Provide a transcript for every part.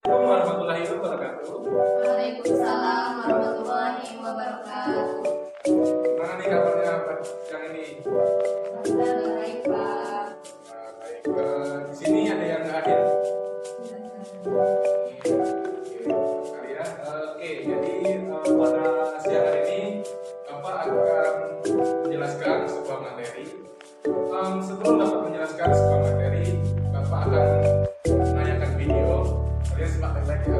Assalamualaikum warahmatullahi wabarakatuh. Waalaikumsalam warahmatullahi wabarakatuh. Gimana nih kabarnya yang ini? Alhamdulillah baik, Pak. Baik. Di sini ada yang nggak hadir? Oke, ya. Oke, jadi pada siang hari ini Bapak akan menjelaskan sebuah materi. Sebelum Bapak menjelaskan sebuah materi, Bapak akan menanyakan video. Kalian simak baik-baik ya.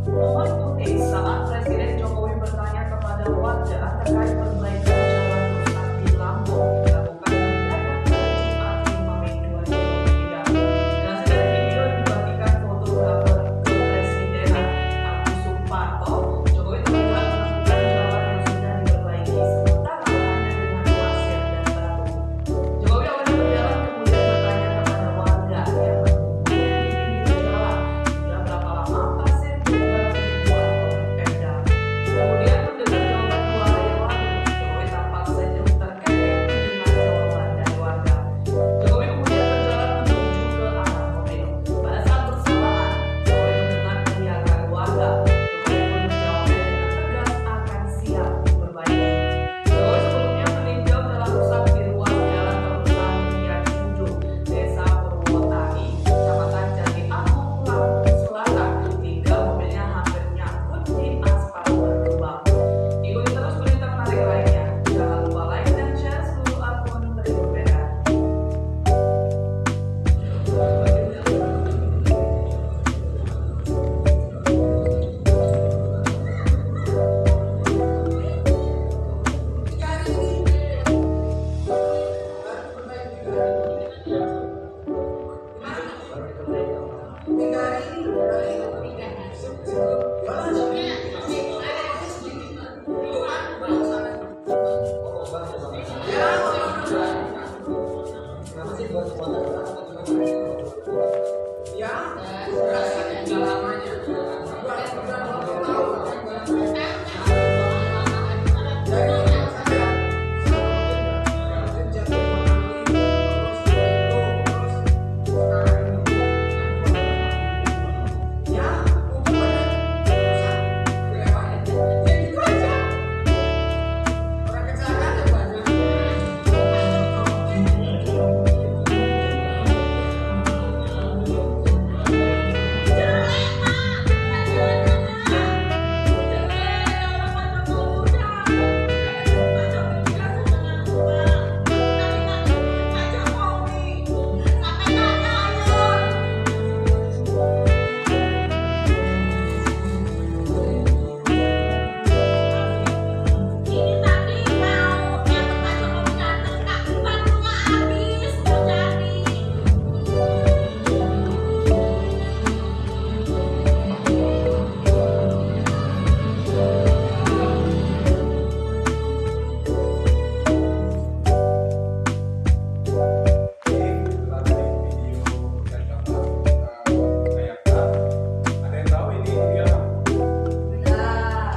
Momen unik saat Presiden Jokowi bertanya kepada warga terkait perbaikan jalan rusak di Lampung dilakukan mendadak pada Jumat 5 Mei 2023. Hasil video dibagikan fotografer Kepresidenan Agus Suparto. Jokowi terlihat melakukan jalan yang sudah diperbaiki sementara hanya dengan pasir dan batu. Jokowi awalnya berjalan kemudian bertanya kepada warga yang berkumpul di pinggir jalan, sudah berapa lama pasir dibuat oleh Pemda. Kemudian mendengar jawaban dua hari lalu, Jokowi tampak senyum terkekeh mendengar jawaban dari warga. Jokowi kemudian berjalan menuju ke arah mobil. Pada saat bersamaan, Jokowi mendengar teriakan warga. Jokowi pun menjawab dengan tegas akan siap diperbaiki. Jokowi sebelumnya meninjau jalan rusak di ruas jalan terusan Ria Cijunjung, Desa Purwotani, Kecamatan Jati Agung, Lampung Selatan, hingga mobilnya hampir nyangkut di aspal berlubang. Ikuti terus berita menarik lainnya. Jangan lupa like dan share seluruh akun Tribunbeda. Setelah dari video yang Bapak tayangkan, ada yang tahu ini video apa? Benar.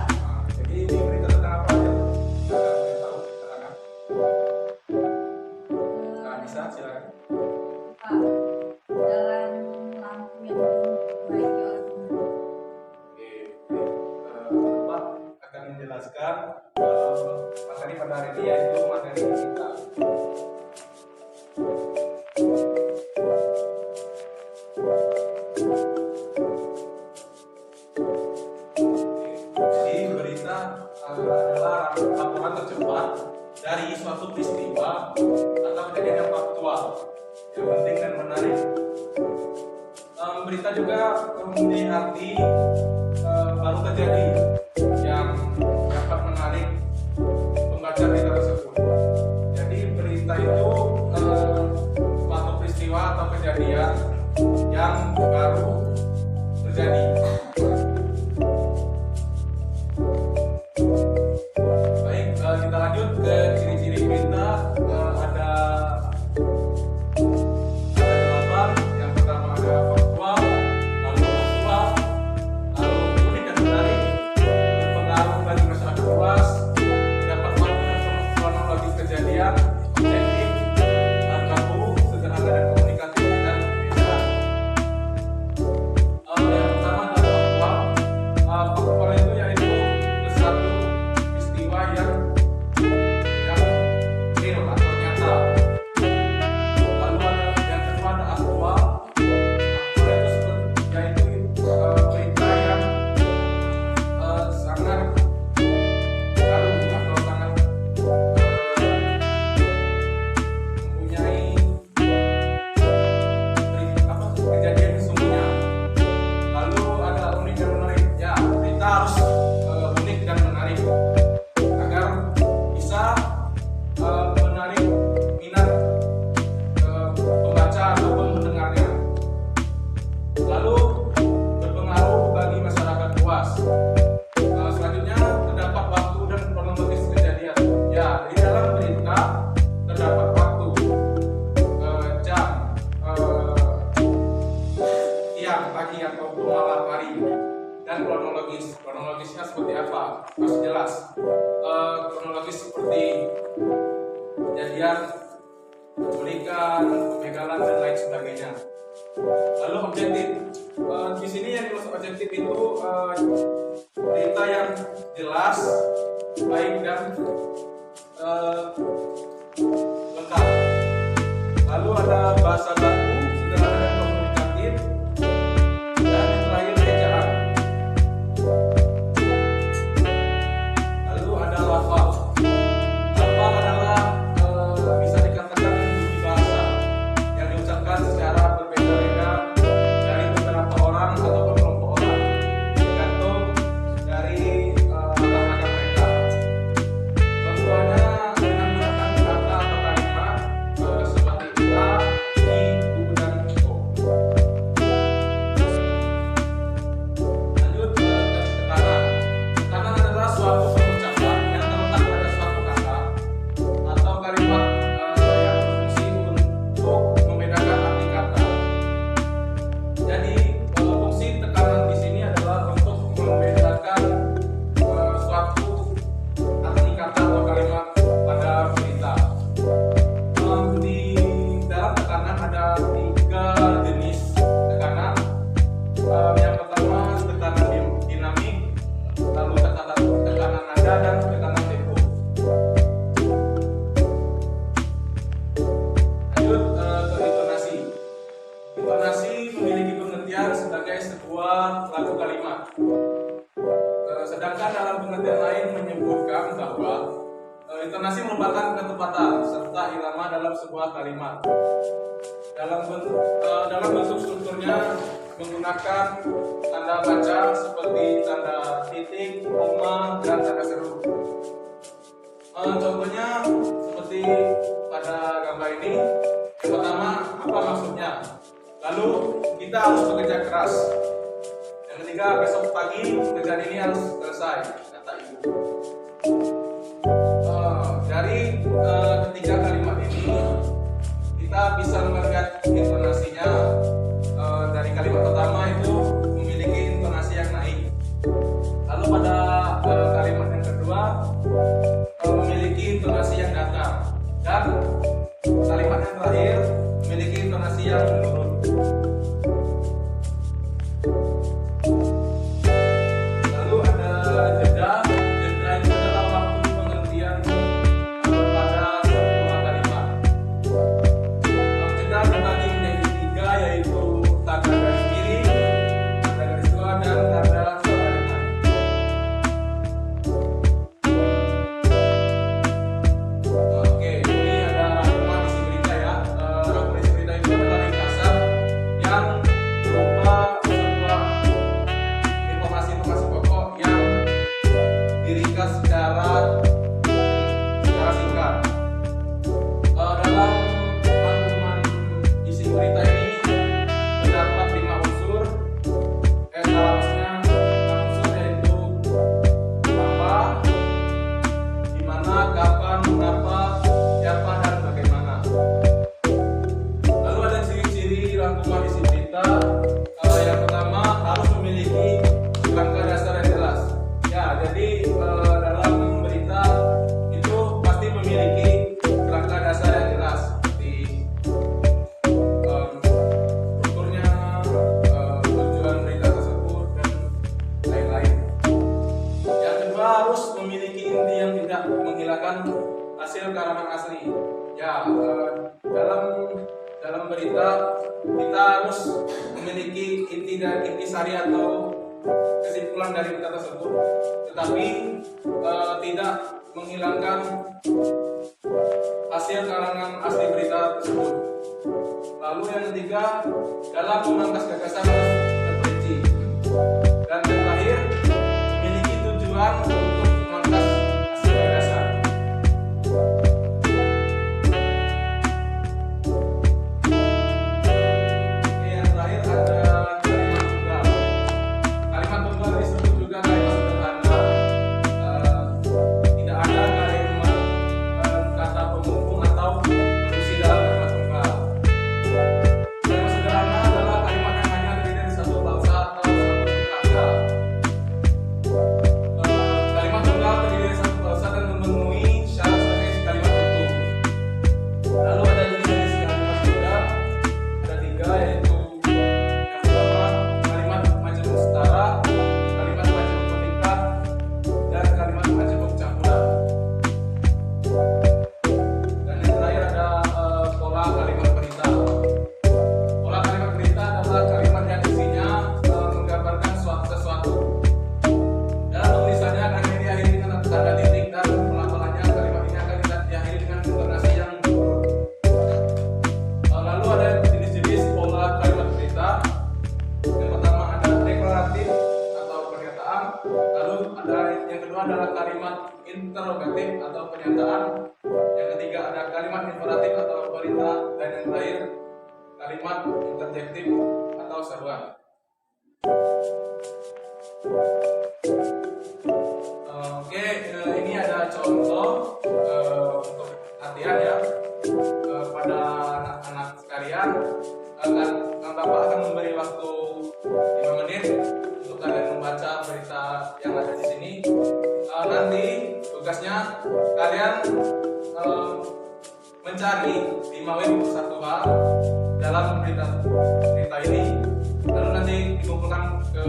Jadi ini berita tentang apa ya? Ada yang tahu? Silakan. Nah, bisa silakan. Pak, jalan Lampung yang baik ya. Oke, Bapak akan menjelaskan materi pada hari ini yaitu materi kita. Jadi berita adalah laporan tercepat dari suatu peristiwa atau kejadian yang faktual, yang penting dan menarik. Berita juga mempunyai arti baru terjadi yang dapat menarik pembaca berita tersebut. Jadi berita itu suatu peristiwa atau kejadian yang baru terjadi. Baik, kita lanjut ke ciri-ciri berita. Ada 8. Yang pertama ada faktual, lalu aktual, ataupun malam hari. Dan kronologisnya seperti apa? Harus jelas. Kronologis seperti kejadian, penculikan, pembegalan dan lain sebagainya. Lalu objektif. Di sini yang dimaksud objektif itu berita yang jelas, baik dan lengkap. Lalu ada bahasa baku, sederhana dan komunikatif, dan yang terakhir ejaan. Lalu ada lafal. Lafal adalah bisa dikatakan budi bahasa yang diucapkan secara berbeda-beda dari beberapa orang ataupun kelompok orang, tergantung dari latar belakang mereka. Contohnya dengan menggunakan kata atau kalimat seperti a, i, u, dan o. Lanjut ke tekanan. Tekanan adalah suatu pengucapan yang terletak pada suatu kata atau kalimat yang berfungsi untuk membedakan arti kata. Jadi fungsi tekanan di sini adalah untuk membedakan suatu arti kata atau kalimat pada berita. Di dalam tekanan ada 3 jenis tekanan. Yang pertama tekanan dinamik, lalu tekanan nada dan tekanan tempo. Lanjut ke intonasi. Intonasi memiliki pengertian sebagai sebuah lagu kalimat. Sedangkan dalam pengertian lain menyebutkan bahwa intonasi merupakan ketepatan serta irama dalam sebuah kalimat. Dalam bentuk strukturnya menggunakan tanda baca seperti tanda titik, koma, dan tanda seru. Contohnya seperti pada gambar ini. Yang pertama, apa maksudnya? Lalu kita harus bekerja keras. Yang ketiga, besok pagi pekerjaan ini harus selesai, kata ibu. Dari ketiga kalimat ini kita bisa melihat intonasinya. Dari kalimat pertama itu memiliki intonasi yang naik. Lalu pada kalimat yang kedua memiliki intonasi yang datar, dan kalimat yang terakhir memiliki intonasi yang menurun. Lalu ada jeda. Jeda itu adalah waktu pengertian pada sebuah kalimat. Jeda dibagi menjadi 3, yaitu tanda garis miring, tanda garis dua, dan tanda suara ringan. Oke, ini ada rangkuman isi berita ya. Rangkuman isi berita itu adalah ringkasan yang berupa sebuah informasi-informasi pokok yang diringkas secara singkat. Dalam rangkuman isi berita ini terdapat 5 unsur. Salah satunya 6 unsur, yaitu apa, di mana, kapan, mengapa, siapa, dan bagaimana. Lalu ada ciri-ciri rangkuman isi berita. Yang pertama, harus memiliki kerangka dasar yang jelas. Ya, jadi dalam berita itu pasti memiliki kerangka dasar yang jelas, seperti strukturnya, tujuan berita tersebut, dan lain-lain. Yang kedua, harus memiliki inti yang tidak menghilangkan hasil karangan asli. Ya, dalam berita kita harus memiliki inti sari atau kesimpulan dari berita tersebut, tetapi tidak menghilangkan hasil karangan asli berita tersebut. Lalu yang ketiga, dalam memangkas gagasan harus terperinci. Dan yang terakhir, memiliki tujuan untuk memangkas hasil gagasan. Oke, yang terakhir ada kalimat tunggal. Kalimat tunggal disebut juga kalimat sederhana. Tidak ada kalimat kata penghubung atau konstruksi dalam kalimat tunggal. Kalimat sederhana adalah kalimat yang hanya terdiri dari satu kedua adalah kalimat interrogatif atau pernyataan. Yang ketiga ada kalimat imperatif atau perintah, dan yang terakhir kalimat interjektif atau seruan. Oke, ini ada contoh untuk latihan ya. Pada anak-anak sekalian, Bapak akan memberi waktu 5 menit untuk kalian membaca berita yang ada di sini. Nanti tugasnya kalian mencari 5 W1H dalam berita ini, lalu nanti dikumpulkan ke